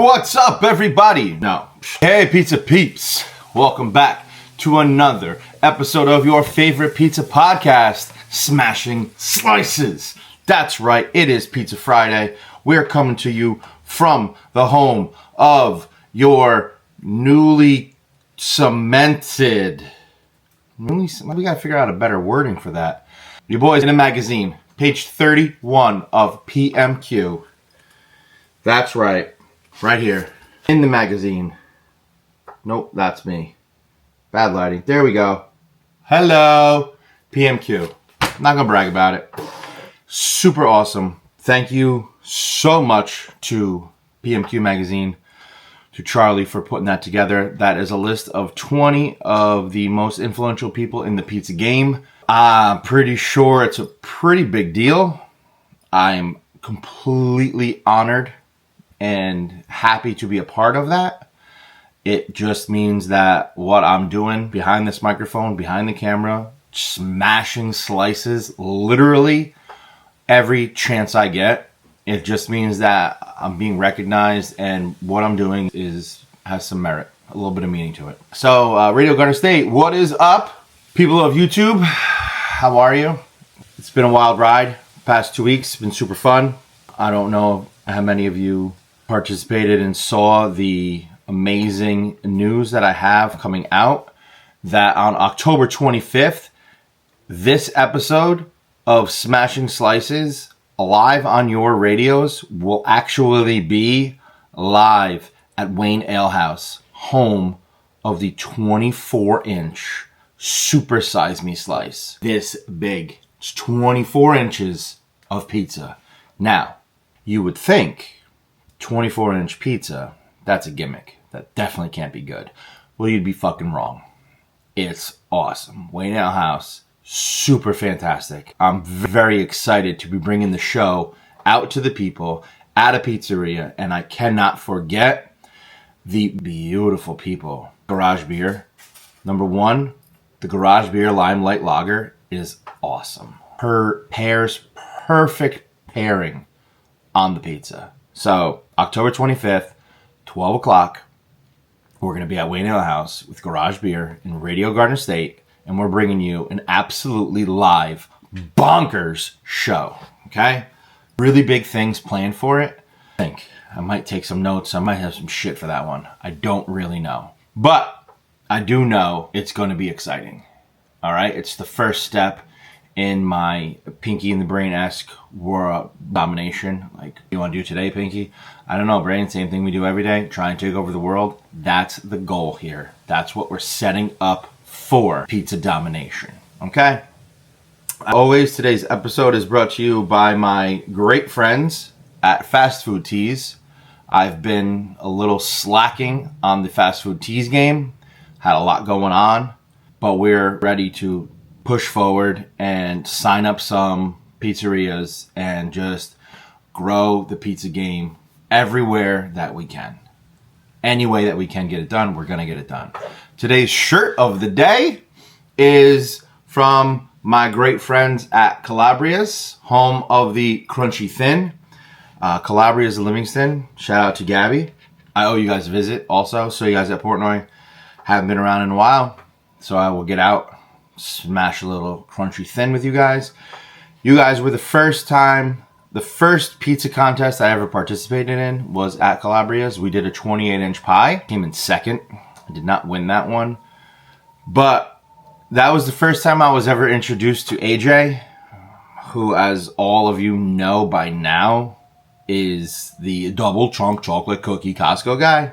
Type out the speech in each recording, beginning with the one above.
What's up, everybody? No. Hey, pizza peeps. Welcome back to another episode of your favorite pizza podcast, Smashing Slices. That's right, it is Pizza Friday. We're coming to you from the home of your newly cemented... We gotta figure out a better wording for that. Your boys in a magazine, page 31 of PMQ. That's right. Right here, in the magazine. Nope, that's me. Bad lighting. There we go. Hello, PMQ. Not gonna brag about it. Super awesome. Thank you so much to PMQ Magazine, to Charlie for putting that together. That is a list of 20 of the most influential people in the pizza game. I'm pretty sure it's a pretty big deal. I'm completely honored and happy to be a part of that. It just means that what I'm doing behind this microphone, behind the camera, smashing slices literally every chance I get, it just means that I'm being recognized and what I'm doing has some merit, a little bit of meaning to it. So Radio Garden State, what is up? People of YouTube, how are you? It's been a wild ride. The past 2 weeks, it's been super fun. I don't know how many of you participated and saw the amazing news that I have coming out, that on October 25th, this episode of Smashing Slices live on your radios will actually be live at Wayne Ale House, home of the 24-inch Super Size Me slice. This big. It's 24 inches of pizza. Now, you would think 24-inch pizza, that's a gimmick. That definitely can't be good. Well, you'd be fucking wrong. It's awesome. Wayne Ale House, super fantastic. I'm very excited to be bringing the show out to the people at a pizzeria, and I cannot forget the beautiful people. Garage Beer. Number one, the Garage Beer Limelight Lager is awesome. Her pairs perfect pairing on the pizza. So, October 25th, 12 o'clock, we're going to be at Wayne Ale House with Garage Beer in Radio Garden State, and we're bringing you an absolutely live, bonkers show, okay? Really big things planned for it. I think I might take some notes. I might have some shit for that one. I don't really know. But I do know it's going to be exciting, all right? It's the first step in my Pinky in the Brain-esque world domination. Like, you want to do today, Pinky? I don't know, Brain. Same thing we do every day. Try and take over the world. That's the goal here. That's what we're setting up for, pizza domination. Okay? Always, today's episode is brought to you by my great friends at Fast Food Tees. I've been a little slacking on the Fast Food Tees game. Had a lot going on. But we're ready to push forward and sign up some pizzerias and just grow the pizza game everywhere that we can. Any way that we can get it done, we're going to get it done. Today's shirt of the day is from my great friends at Calabria's, home of the Crunchy Thin. Calabria's Livingston. Shout out to Gabby. I owe you guys a visit also. So you guys at Portnoy haven't been around in a while. So I will get out, smash a little Crunchy Thin with you guys. You guys were the first pizza contest I ever participated in was at Calabria's. We did a 28-inch pie. Came in second. I did not win that one. But that was the first time I was ever introduced to AJ, who, as all of you know by now, is the double chunk chocolate cookie Costco guy.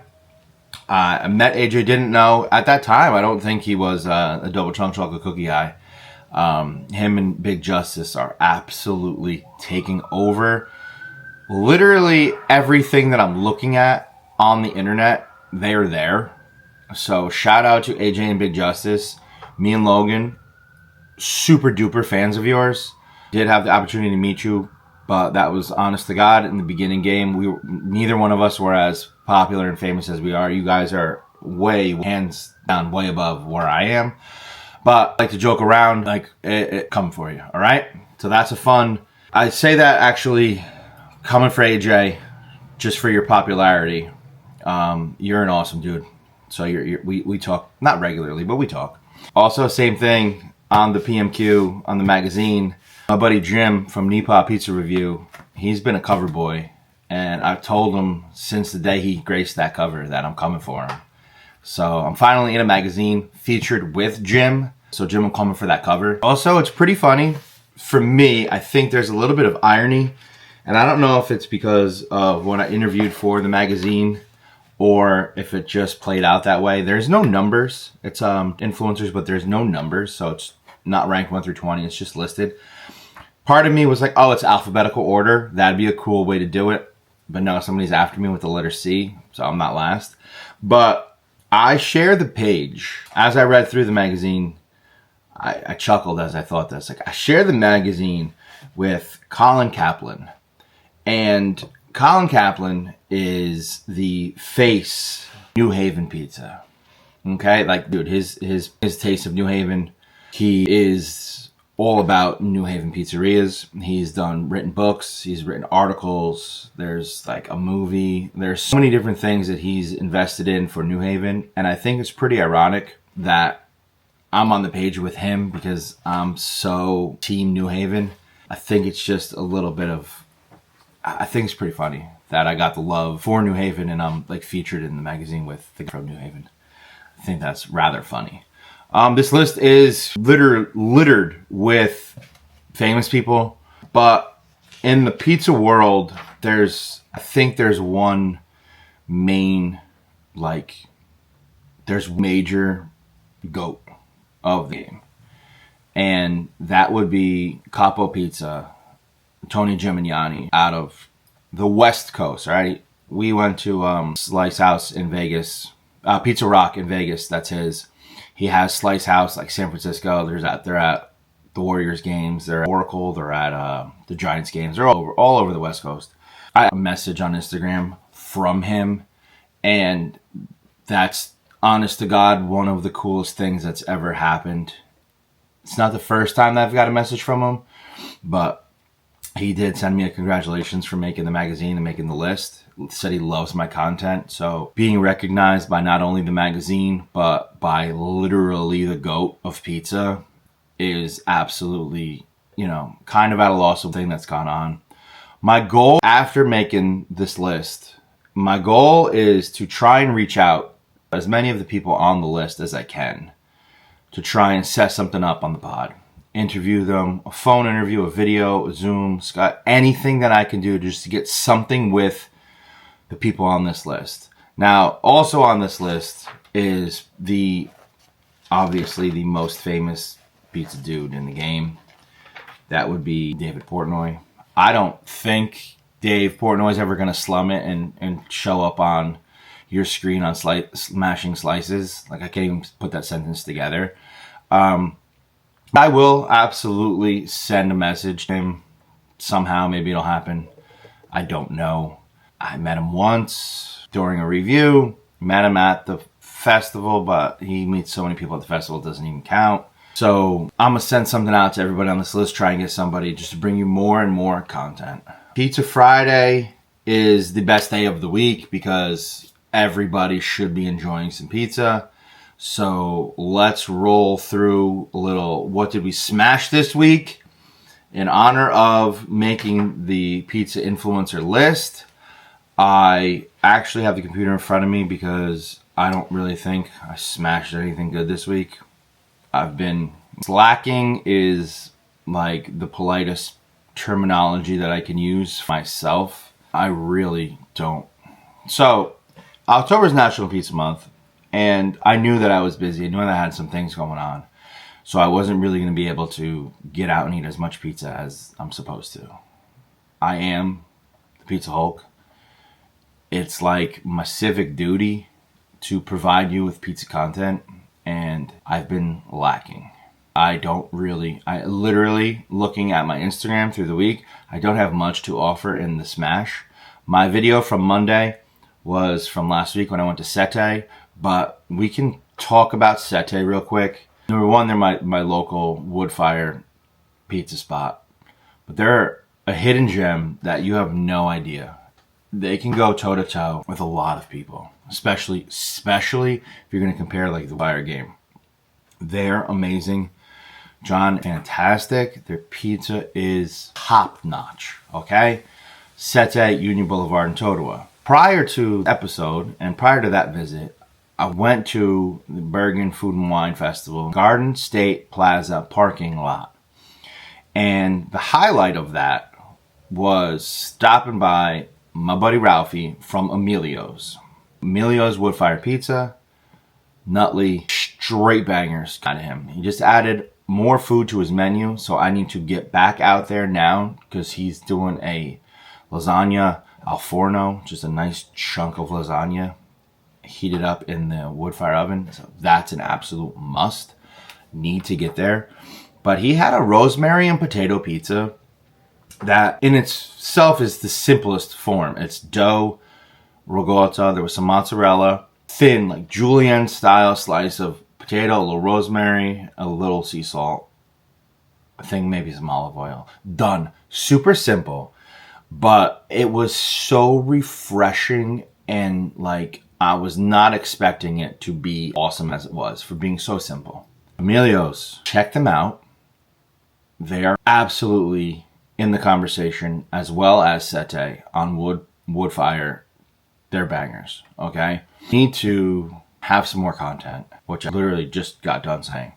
I met AJ, didn't know at that time. I don't think he was a double chunk chocolate cookie guy. Him and Big Justice are absolutely taking over. Literally everything that I'm looking at on the internet, they're there. So shout out to AJ and Big Justice. Me and Logan, super duper fans of yours. Did have the opportunity to meet you, but that was honest to God in the beginning game. Neither one of us were as popular and famous as we are. You guys are way, hands down, way above where I am. But I like to joke around, like it come for you, all right? So that's a fun. I say that actually coming for AJ, just for your popularity. You're an awesome dude. So we talk, not regularly, but we talk. Also, same thing on the PMQ, on the magazine. My buddy Jim from Nepal Pizza Review, he's been a cover boy. And I've told him since the day he graced that cover that I'm coming for him. So I'm finally in a magazine featured with Jim. So Jim, I'm coming for that cover. Also, it's pretty funny. For me, I think there's a little bit of irony. And I don't know if it's because of when I interviewed for the magazine or if it just played out that way. There's no numbers. It's influencers, but there's no numbers. So it's not ranked 1 through 20. It's just listed. Part of me was like, oh, it's alphabetical order. That'd be a cool way to do it. But no, somebody's after me with the letter C, so I'm not last. But I shared the page. As I read through the magazine, I chuckled as I thought this. Like, I shared the magazine with Colin Kaplan. And Colin Kaplan is the face New Haven pizza. Okay? Like, dude, his taste of New Haven, he is all about New Haven pizzerias. He's done written books. He's written articles. There's like a movie. There's so many different things that he's invested in for New Haven. And I think it's pretty ironic that I'm on the page with him because I'm so team New Haven. I think it's just a little bit of, I think it's pretty funny that I got the love for New Haven and I'm like featured in the magazine with the guy from New Haven. I think that's rather funny. This list is littered with famous people, but in the pizza world, I think there's one main, there's major GOAT of the game. And that would be Capo Pizza, Tony Gimignani, out of the West Coast, right? We went to Slice House in Vegas, Pizza Rock in Vegas, that's his. He has Slice House like San Francisco. They're at the Warriors games. They're at Oracle. They're at the Giants games. They're all over the West Coast. I got a message on Instagram from him, and that's, honest to God, one of the coolest things that's ever happened. It's not the first time that I've got a message from him, but he did send me a congratulations for making the magazine and making the list. Said he loves my content. So being recognized by not only the magazine, but by literally the GOAT of pizza is absolutely, kind of at a loss of thing that's gone on. My goal after making this list, my goal is to try and reach out as many of the people on the list as I can to try and set something up on the pod. Interview them, a phone interview, a video, a Zoom, Skype, anything that I can do just to get something with the people on this list. Now, also on this list is obviously the most famous pizza dude in the game. That would be David Portnoy. I don't think Dave Portnoy's ever going to slum it and show up on your screen on Smashing Slices. Like, I can't even put that sentence together. I will absolutely send a message to him somehow. Maybe it'll happen. I don't know. I met him once during a review. Met him at the festival, but he meets so many people at the festival it doesn't even count. So I'm going to send something out to everybody on this list, try and get somebody just to bring you more and more content. Pizza Friday is the best day of the week because everybody should be enjoying some pizza. So let's roll through a little, what did we smash this week? In honor of making the pizza influencer list, I actually have the computer in front of me because I don't really think I smashed anything good this week. I've been slacking is like the politest terminology that I can use myself. I really don't. So October is National Pizza Month, and I knew that I was busy. I knew that I had some things going on. So I wasn't really going to be able to get out and eat as much pizza as I'm supposed to. I am the PizzaHulk. It's like my civic duty to provide you with pizza content, and I've been lacking. I literally, looking at my Instagram through the week, I don't have much to offer in the smash. My video from Monday was from last week when I went to Sete, but we can talk about Sete real quick. Number one, they're my local wood fire pizza spot, but they're a hidden gem that you have no idea. they can go toe to toe with a lot of people, especially if you're going to compare like the Wire game. They're amazing. John, fantastic. Their pizza is top notch. Okay, Sete, Union Boulevard in Totowa. Prior to the episode and prior to that visit, I went to the Bergen Food and Wine Festival, Garden State Plaza parking lot. And the highlight of that was stopping by my buddy Ralphie from Emilio's. Emilio's wood fire pizza, Nutley, straight bangers out of him. He just added more food to his menu, so I need to get back out there now because he's doing a lasagna al forno, just a nice chunk of lasagna heated up in the wood fire oven. So that's an absolute must. Need to get there. But he had a rosemary and potato pizza that in itself is the simplest form. It's dough, ricotta, there was some mozzarella, thin, like julienne style slice of potato, a little rosemary, a little sea salt, I think maybe some olive oil. Done. Super simple, but it was so refreshing, and like I was not expecting it to be awesome as it was for being so simple. Emilio's, check them out. They are absolutely in the conversation, as well as Sete on wood fire. They're bangers, okay? Need to have some more content, which I literally just got done saying.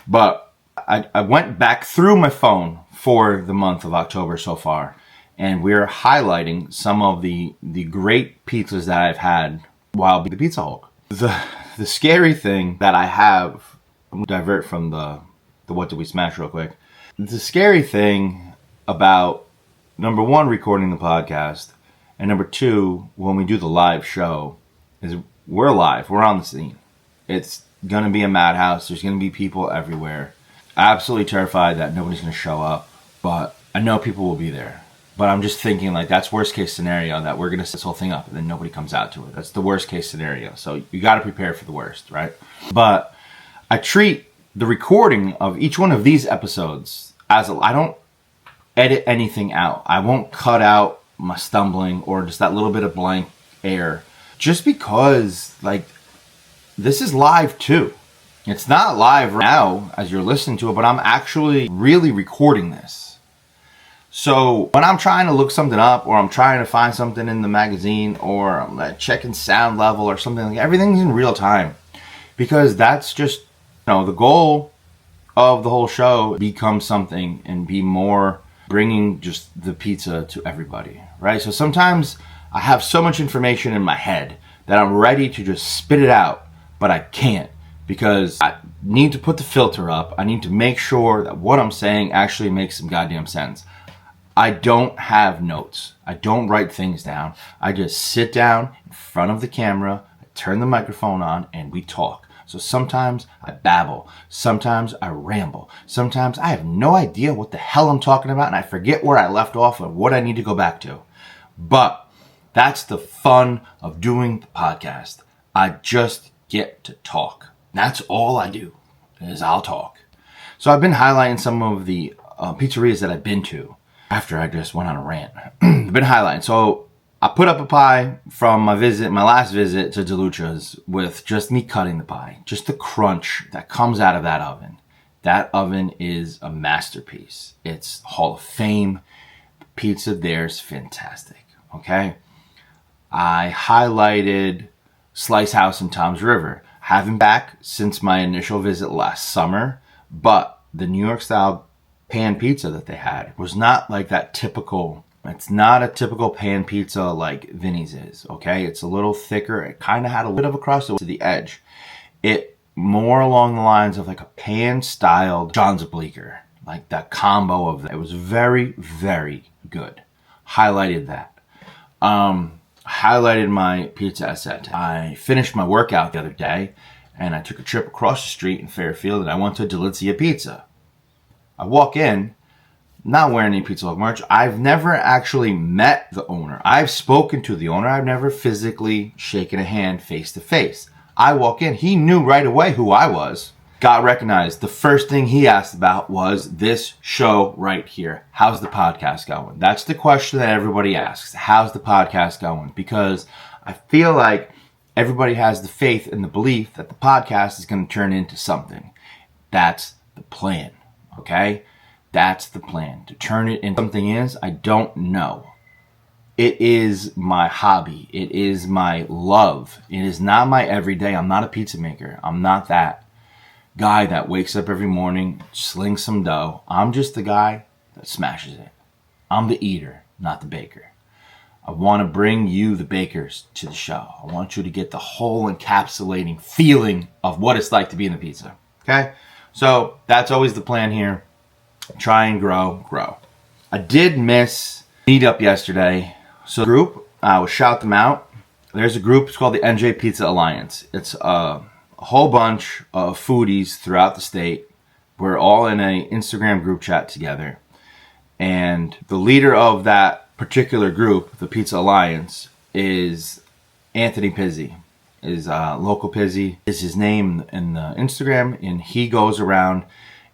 But I went back through my phone for the month of October so far, and we're highlighting some of the great pizzas that I've had while the PizzaHulk. The scary thing that I have, I'm gonna divert from the what did we smash real quick. The scary thing about, number one, recording the podcast, and number two, when we do the live show, is we're live. We're on the scene. It's going to be a madhouse. There's going to be people everywhere. Absolutely terrified that nobody's going to show up, but I know people will be there. But I'm just thinking, like, that's worst case scenario, that we're going to set this whole thing up and then nobody comes out to it. That's the worst case scenario. So you got to prepare for the worst, right? But I treat the recording of each one of these episodes as I don't edit anything out. I won't cut out my stumbling or just that little bit of blank air, just because like this is live too. It's not live right now as you're listening to it, but I'm actually really recording this. So when I'm trying to look something up, or I'm trying to find something in the magazine, or I'm checking sound level or something, like everything's in real time, because that's just, the goal of the whole show, become something and be more bringing just the pizza to everybody, right? So sometimes I have so much information in my head that I'm ready to just spit it out, but I can't, because I need to put the filter up. I need to make sure that what I'm saying actually makes some goddamn sense. I don't have notes. I don't write things down. I just sit down in front of the camera, I turn the microphone on, and we talk. So sometimes I babble, sometimes I ramble, sometimes I have no idea what the hell I'm talking about, and I forget where I left off and what I need to go back to. But that's the fun of doing the podcast. I just get to talk. That's all I do, is I'll talk. So I've been highlighting some of the pizzerias that I've been to after I just went on a rant. I've been highlighting. So I put up a pie from my last visit to DeLuccia's, with just me cutting the pie. Just the crunch that comes out of that oven. That oven is a masterpiece. It's Hall of Fame. The pizza there's fantastic, okay? I highlighted Slice House in Tom's River. Haven't back since my initial visit last summer, but the New York style pan pizza that they had was not like that typical. It's not a typical pan pizza like Vinny's is, okay? It's a little thicker. It kind of had a bit of a crust to the edge. It more along the lines of like a pan-styled John's Bleecker, like that combo of that. It was very, very good. Highlighted that. Highlighted my pizza asset. I finished my workout the other day, and I took a trip across the street in Fairfield, and I went to Delizia Pizza. I walk in, not wearing any PizzaHulk merch. I've never actually met the owner. I've spoken to the owner. I've never physically shaken a hand face to face. I walk in. He knew right away who I was. got recognized. The first thing he asked about was this show right here. How's the podcast going? That's the question that everybody asks. How's the podcast going? Because I feel like everybody has the faith and the belief that the podcast is going to turn into something. That's the plan, okay? That's the plan. To turn it into something is, I don't know. It is my hobby. It is my love. It is not my everyday. I'm not a pizza maker. I'm not that guy that wakes up every morning, slings some dough. I'm just the guy that smashes it. I'm the eater, not the baker. I want to bring you, the bakers, to the show. I want you to get the whole encapsulating feeling of what it's like to be in the pizza. Okay? So that's always the plan here. Try and grow. I did miss meetup yesterday. So the group, I will shout them out. There's a group, it's called the NJ Pizza Alliance. It's a whole bunch of foodies throughout the state. We're all in an Instagram group chat together. And the leader of that particular group, the Pizza Alliance, is Anthony Pizzi. Is Local Pizzi is his name in the Instagram. And he goes around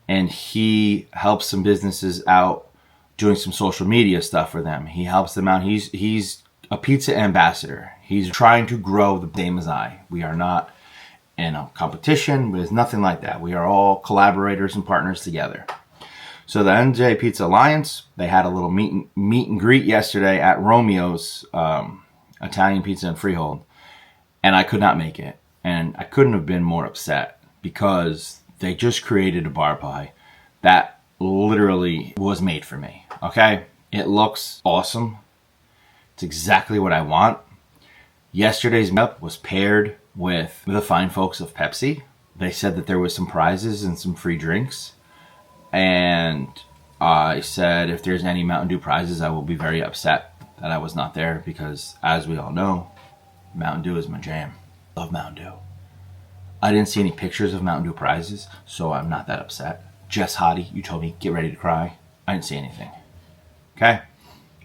and he helps some businesses out doing some social media stuff for them. He helps them out. He's a pizza ambassador. He's trying to grow the same as I. We are not in a competition. There's nothing like that. We are all collaborators and partners together. So the NJ Pizza Alliance, they had a little meet and greet yesterday at Romeo's Italian Pizza in Freehold. And I could not make it. And I couldn't have been more upset because they just created a bar pie that literally was made for me. Okay? It looks awesome. It's exactly what I want. Yesterday's meetup was paired with the fine folks of Pepsi. They said that there was some prizes and some free drinks. And I said if there's any Mountain Dew prizes, I will be very upset that I was not there because, as we all know, Mountain Dew is my jam. Love Mountain Dew. I didn't see any pictures of Mountain Dew prizes, so I'm not that upset. Jess Hottie, you told me, get ready to cry. I didn't see anything. Okay?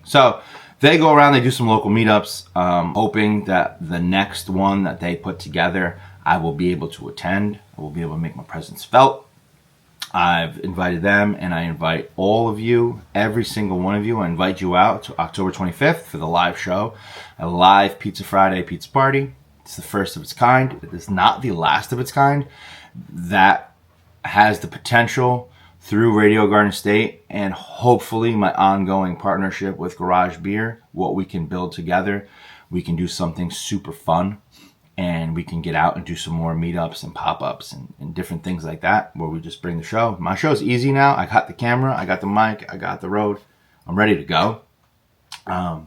So they go around, they do some local meetups, hoping that the next one that they put together, I will be able to attend. I will be able to make my presence felt. I've invited them, and I invite all of you, every single one of you. I invite you out to October 25th for the live show, a live Pizza Friday pizza party. It's the first of its kind. It is not the last of its kind. That has the potential through Radio Garden State and hopefully my ongoing partnership with Garage Beer, what we can build together. We can do something super fun. And we can get out and do some more meetups and pop-ups and different things like that where we just bring the show. My show's easy now. I got the camera, I got the mic, I got the road. I'm ready to go.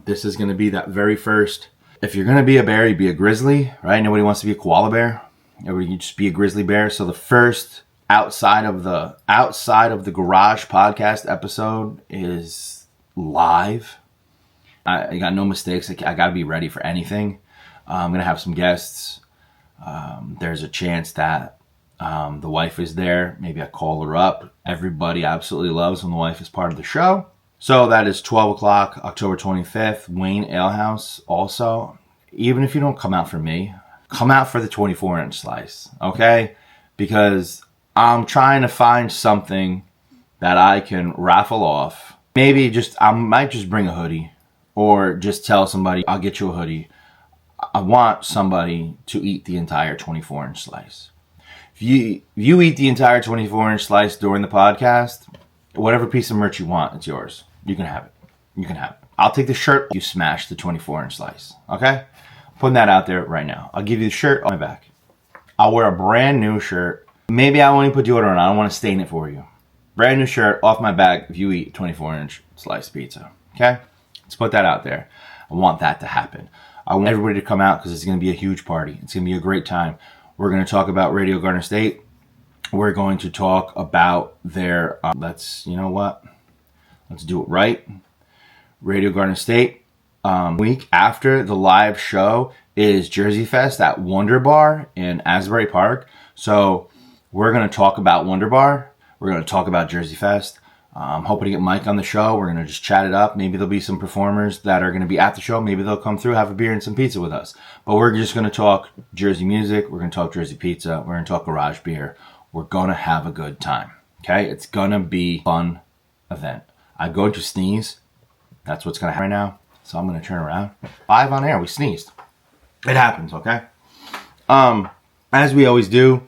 This is going to be that very first. If you're going to be a bear, you be a grizzly, right? Nobody wants to be a koala bear. Or you just be a grizzly bear. So the first outside of the garage podcast episode is live. I got no mistakes. I got to be ready for anything. I'm going to have some guests. There's a chance that the wife is there. Maybe I call her up. Everybody absolutely loves when the wife is part of the show. So that is 12 o'clock, October 25th, Wayne Ale House. Also, even if you don't come out for me, come out for the 24-inch slice, okay? Because I'm trying to find something that I can raffle off. Maybe I might just bring a hoodie or just tell somebody, I'll get you a hoodie. I want somebody to eat the entire 24-inch slice. If you eat the entire 24-inch slice during the podcast, whatever piece of merch you want, it's yours. You can have it. You can have it. I'll take the shirt. You smash the 24-inch slice. Okay? Putting that out there right now. I'll give you the shirt on my back. I'll wear a brand new shirt. Maybe I won't even put deodorant on. I don't want to stain it for you. Brand new shirt off my back if you eat 24-inch slice pizza. Okay? Let's put that out there. I want that to happen. I want everybody to come out because it's going to be a huge party. It's going to be a great time. We're going to talk about Radio Garden State. We're going to talk about their, let's do it right. Radio Garden State. Week after the live show is Jersey Fest at Wonder Bar in Asbury Park. So we're going to talk about Wonder Bar. We're going to talk about Jersey Fest. I'm hoping to get Mike on the show. We're going to just chat it up. Maybe there'll be some performers that are going to be at the show. Maybe they'll come through, have a beer and some pizza with us. But we're just going to talk Jersey music. We're going to talk Jersey pizza. We're going to talk Garage Beer. We're going to have a good time. Okay? It's going to be a fun event. I'm going to sneeze. That's what's going to happen right now. So I'm going to turn around. Live on air, we sneezed. It happens, okay? As we always do,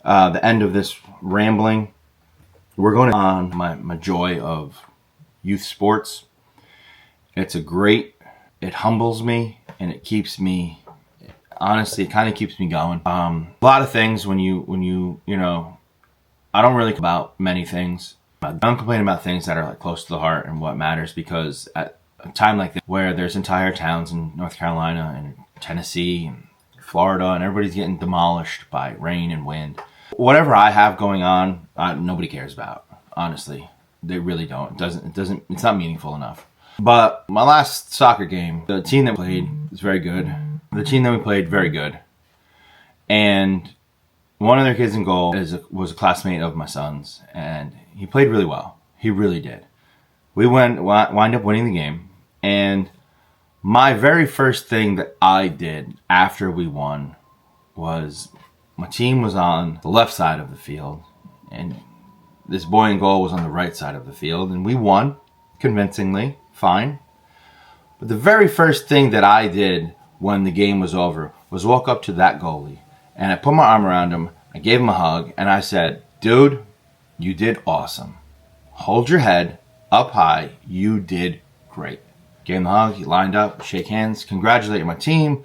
the end of this rambling, we're going on my joy of youth sports. It's it humbles me, and it keeps me, honestly, it kind of keeps me going. A lot of things when you know, I don't really about many things. I don't complain about things that are like close to the heart and what matters, because at a time like this where there's entire towns in North Carolina and Tennessee and Florida and everybody's getting demolished by rain and wind, whatever I have going on, nobody cares about. Honestly, they really don't. It's not meaningful enough. But my last soccer game, the team that played was very good. The team that we played, very good. And one of their kids in goal was a classmate of my son's, and he played really well. He really did. We wind up winning the game, and my very first thing that I did after we won was my team was on the left side of the field, and this boy in goal was on the right side of the field, and we won convincingly, fine. But the very first thing that I did when the game was over was walk up to that goalie, and I put my arm around him, I gave him a hug, and I said, dude, you did awesome. Hold your head up high. You did great. Gave him a hug, he lined up, shake hands, congratulate my team,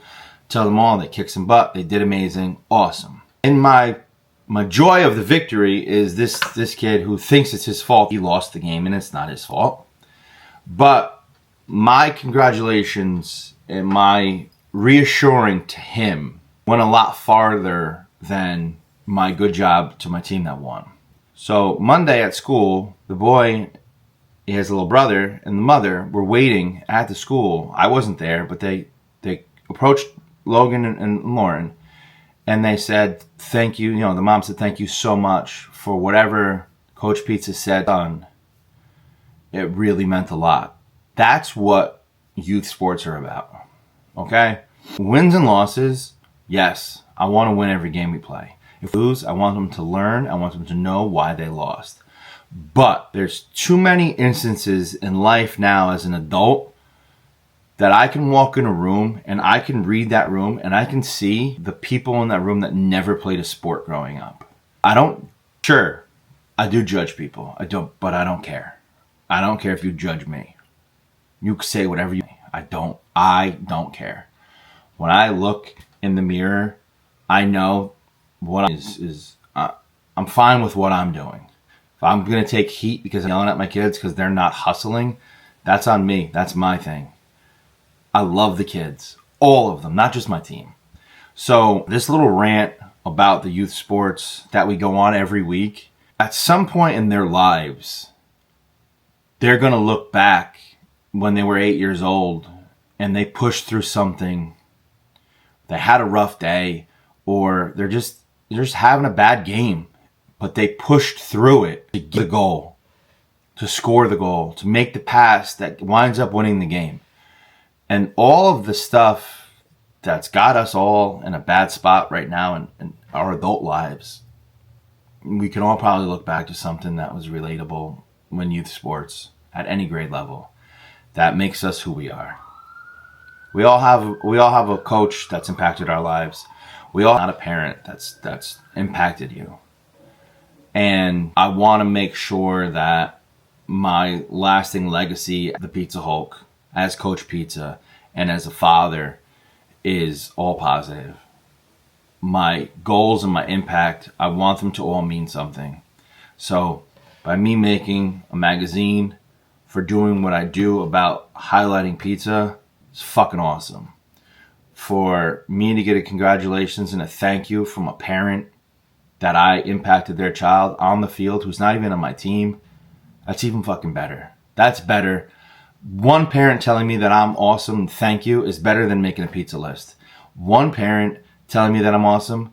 tell them all they kicked some butt, they did amazing, awesome. And my joy of the victory is this kid who thinks it's his fault he lost the game, and it's not his fault. But my congratulations and my reassuring to him went a lot farther than my good job to my team that won. So Monday at school, the boy, he has a little brother, and the mother were waiting at the school. I wasn't there, but they approached Logan and Lauren, and they said, thank you. You know, the mom said, thank you so much for whatever Coach Pizza said. It really meant a lot. That's what youth sports are about. Okay? Wins and losses, yes, I want to win every game we play. If we lose, I want them to learn. I want them to know why they lost. But there's too many instances in life now as an adult that I can walk in a room and I can read that room and I can see the people in that room that never played a sport growing up. Sure, I do judge people. But I don't care. I don't care if you judge me. You can say whatever you want. I don't care. When I look in the mirror, I know what I'm fine with what I'm doing. If I'm going to take heat because I'm yelling at my kids because they're not hustling, that's on me. That's my thing. I love the kids. All of them, not just my team. So this little rant about the youth sports that we go on every week, at some point in their lives, they're going to look back when they were 8 years old and they pushed through something, they had a rough day, or they're just having a bad game, but they pushed through it to get the goal, to score the goal, to make the pass that winds up winning the game. And all of the stuff that's got us all in a bad spot right now in our adult lives, we can all probably look back to something that was relatable when youth sports at any grade level that makes us who we are. We all have a coach that's impacted our lives. We all have a parent that's impacted you. And I want to make sure that my lasting legacy, the PizzaHulk, as Coach Pizza and as a father, is all positive. My goals and my impact, I want them to all mean something. So by me making a magazine, for doing what I do about highlighting pizza, it's fucking awesome. For me to get a congratulations and a thank you from a parent that I impacted their child on the field who's not even on my team, that's even fucking better. That's better. One parent telling me that I'm awesome, thank you, is better than making a pizza list. One parent telling me that I'm awesome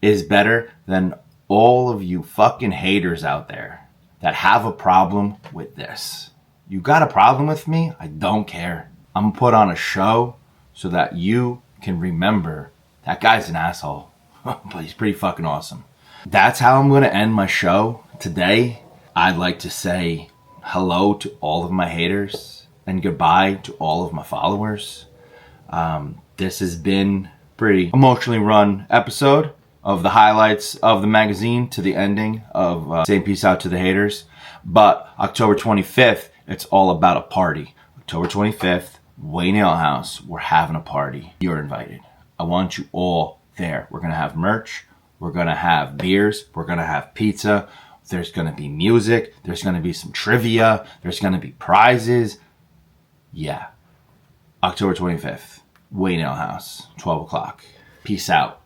is better than all of you fucking haters out there that have a problem with this. You got a problem with me? I don't care. I'm going to put on a show so that you can remember that guy's an asshole, but he's pretty fucking awesome. That's how I'm going to end my show today. I'd like to say hello to all of my haters and goodbye to all of my followers. This has been a pretty emotionally run episode of the highlights of the magazine to the ending of saying peace out to the haters. But October 25th, it's all about a party. October 25th, Wayne Ale House, we're having a party. You're invited. I want you all there. We're going to have merch. We're going to have beers. We're going to have pizza. There's going to be music. There's going to be some trivia. There's going to be prizes. Yeah. October 25th, Wayne Ale House, 12 o'clock. Peace out.